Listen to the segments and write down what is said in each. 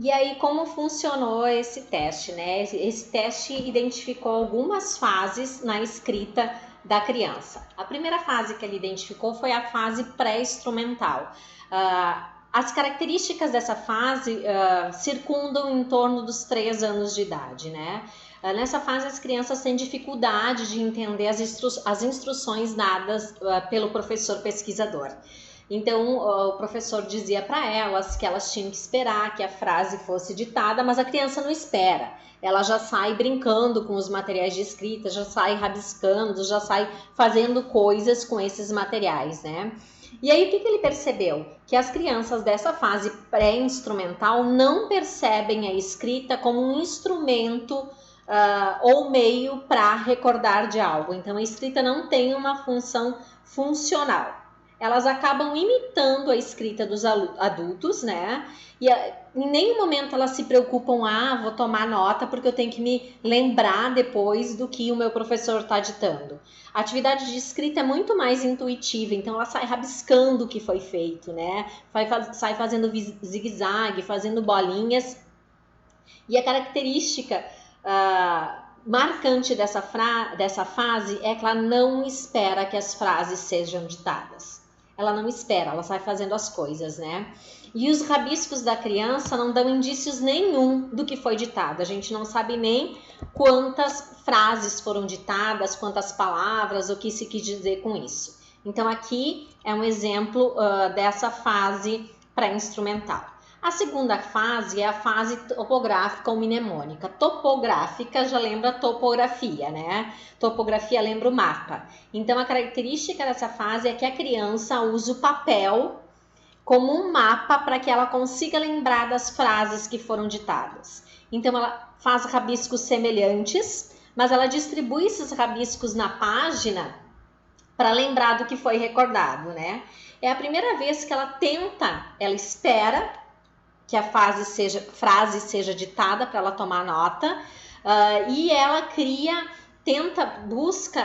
E aí, como funcionou esse teste, né? Esse teste identificou algumas fases na escrita da criança. A primeira fase que ele identificou foi a fase pré-instrumental. As características dessa fase circundam em torno dos 3 anos de idade, né? Nessa fase, as crianças têm dificuldade de entender as instruções dadas pelo professor pesquisador. Então, o professor dizia para elas que elas tinham que esperar que a frase fosse ditada, mas a criança não espera. Ela já sai brincando com os materiais de escrita, já sai rabiscando, já sai fazendo coisas com esses materiais, né? E aí, o que ele percebeu? Que as crianças dessa fase pré-instrumental não percebem a escrita como um instrumento ou meio para recordar de algo. Então, a escrita não tem uma função funcional. Elas acabam imitando a escrita dos adultos, né? E em nenhum momento elas se preocupam, vou tomar nota porque eu tenho que me lembrar depois do que o meu professor está ditando. A atividade de escrita é muito mais intuitiva, então ela sai rabiscando o que foi feito, né? Sai fazendo zigue-zague, fazendo bolinhas. E a característica marcante dessa fase é que ela não espera que as frases sejam ditadas. Ela não espera, ela sai fazendo as coisas, né? E os rabiscos da criança não dão indícios nenhum do que foi ditado. A gente não sabe nem quantas frases foram ditadas, quantas palavras, o que se quis dizer com isso. Então, aqui é um exemplo dessa fase pré-instrumental. A segunda fase é a fase topográfica ou mnemônica. Topográfica já lembra topografia, né? Topografia lembra o mapa. Então, a característica dessa fase é que a criança usa o papel como um mapa para que ela consiga lembrar das frases que foram ditadas. Então, ela faz rabiscos semelhantes, mas ela distribui esses rabiscos na página para lembrar do que foi recordado, né? É a primeira vez que ela espera que a frase seja ditada para ela tomar nota, e ela busca,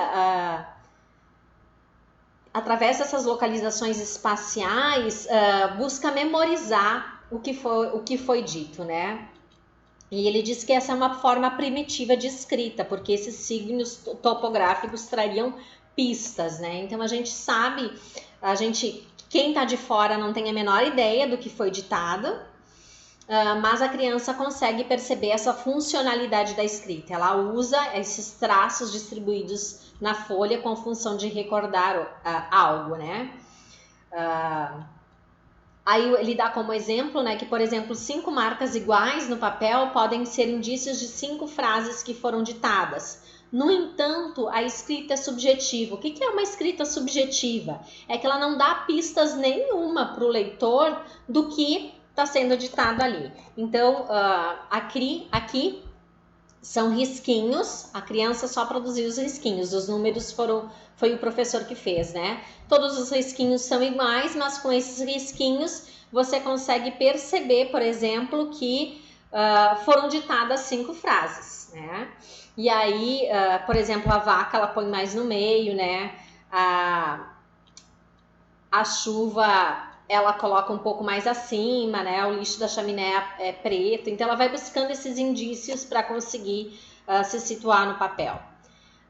através dessas localizações espaciais, busca memorizar o que foi dito, né? E ele diz que essa é uma forma primitiva de escrita, porque esses signos topográficos trariam pistas, né? Então a gente sabe, quem está de fora não tem a menor ideia do que foi ditado, mas a criança consegue perceber essa funcionalidade da escrita. Ela usa esses traços distribuídos na folha com a função de recordar algo, né? Aí ele dá como exemplo, né, que, por exemplo, 5 marcas iguais no papel podem ser indícios de 5 frases que foram ditadas. No entanto, a escrita é subjetiva. O que é uma escrita subjetiva? É que ela não dá pistas nenhuma para o leitor do que está sendo ditado ali. Então, aqui são risquinhos, a criança só produziu os risquinhos, os números foi o professor que fez, né? Todos os risquinhos são iguais, mas com esses risquinhos você consegue perceber, por exemplo, que foram ditadas 5 frases, né? E aí, por exemplo, a vaca ela põe mais no meio, né? A chuva ela coloca um pouco mais acima, né? O lixo da chaminé é preto, então ela vai buscando esses indícios para conseguir se situar no papel.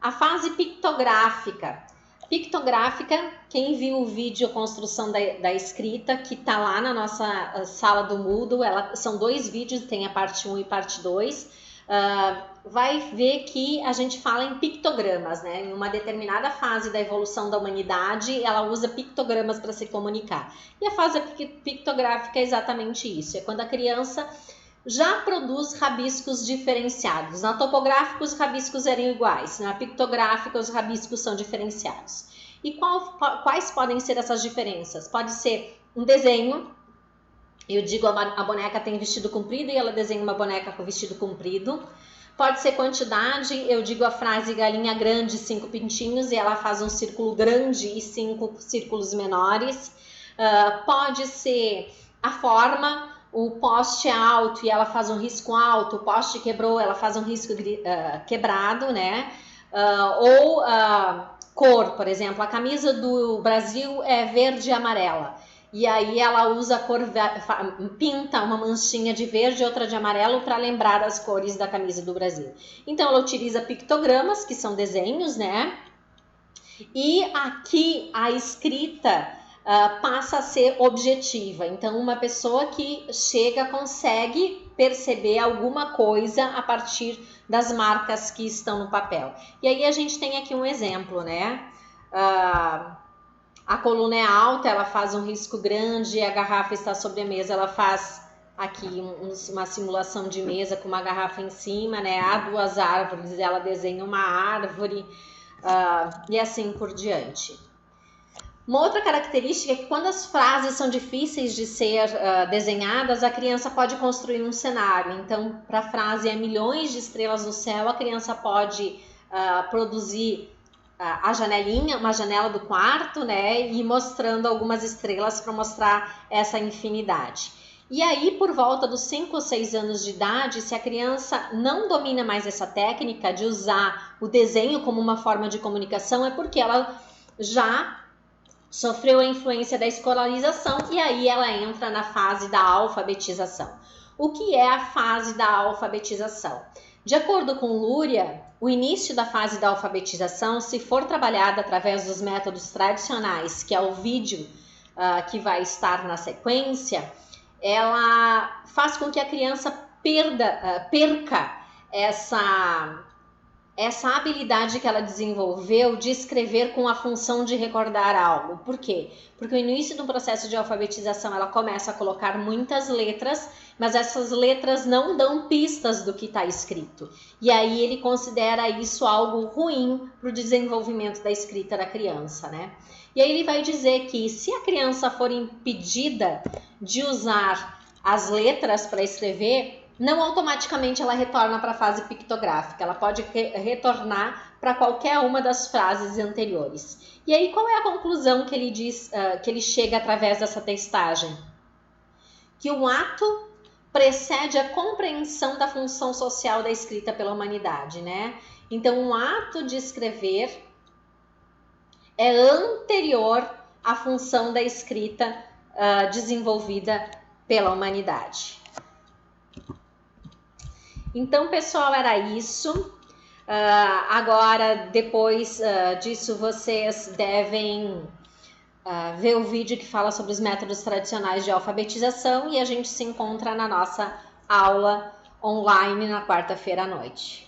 A fase pictográfica. Pictográfica, quem viu o vídeo Construção da Escrita, que está lá na nossa sala do Moodle, são 2 vídeos, tem a parte 1 e parte 2, vai ver que a gente fala em pictogramas, né? Em uma determinada fase da evolução da humanidade, ela usa pictogramas para se comunicar. E a fase pictográfica é exatamente isso, é quando a criança já produz rabiscos diferenciados. Na topográfica, os rabiscos eram iguais, na pictográfica, os rabiscos são diferenciados. E quais podem ser essas diferenças? Pode ser um desenho. Eu digo a boneca tem vestido comprido e ela desenha uma boneca com vestido comprido. Pode ser quantidade, eu digo a frase galinha grande, 5 pintinhos, e ela faz um círculo grande e 5 círculos menores. Pode ser a forma, o poste é alto e ela faz um risco alto, o poste quebrou, ela faz um risco quebrado, né? Cor, por exemplo, a camisa do Brasil é verde e amarela. e aí ela usa a cor, pinta uma manchinha de verde e outra de amarelo para lembrar as cores da camisa do Brasil. Então ela utiliza pictogramas, que são desenhos, né? E aqui a escrita passa a ser objetiva. Então uma pessoa que chega consegue perceber alguma coisa a partir das marcas que estão no papel. E aí a gente tem aqui um exemplo, né? A coluna é alta, ela faz um risco grande, a garrafa está sobre a mesa, ela faz aqui uma simulação de mesa com uma garrafa em cima, né? Há duas árvores, ela desenha uma árvore e assim por diante. Uma outra característica é que quando as frases são difíceis de ser desenhadas, a criança pode construir um cenário. Então, para a frase "há milhões de estrelas no céu", a criança pode produzir a janelinha, uma janela do quarto, né, e mostrando algumas estrelas para mostrar essa infinidade. E aí, por volta dos 5 ou 6 anos de idade, se a criança não domina mais essa técnica de usar o desenho como uma forma de comunicação, é porque ela já sofreu a influência da escolarização e aí ela entra na fase da alfabetização. O que é a fase da alfabetização? De acordo com Luria, o início da fase da alfabetização, se for trabalhada através dos métodos tradicionais, que é o vídeo que vai estar na sequência, ela faz com que a criança perca essa habilidade que ela desenvolveu de escrever com a função de recordar algo. Por quê? Porque no início do processo de alfabetização ela começa a colocar muitas letras, mas essas letras não dão pistas do que está escrito. E aí ele considera isso algo ruim para o desenvolvimento da escrita da criança, né? E aí ele vai dizer que se a criança for impedida de usar as letras para escrever, não automaticamente ela retorna para a fase pictográfica, ela pode retornar para qualquer uma das frases anteriores. E aí qual é a conclusão que ele diz, que ele chega através dessa testagem? Que o ato precede a compreensão da função social da escrita pela humanidade, né? Então, o ato de escrever é anterior à função da escrita desenvolvida pela humanidade. Então, pessoal, era isso. Agora, depois disso, vocês devem ver o vídeo que fala sobre os métodos tradicionais de alfabetização e a gente se encontra na nossa aula online na quarta-feira à noite.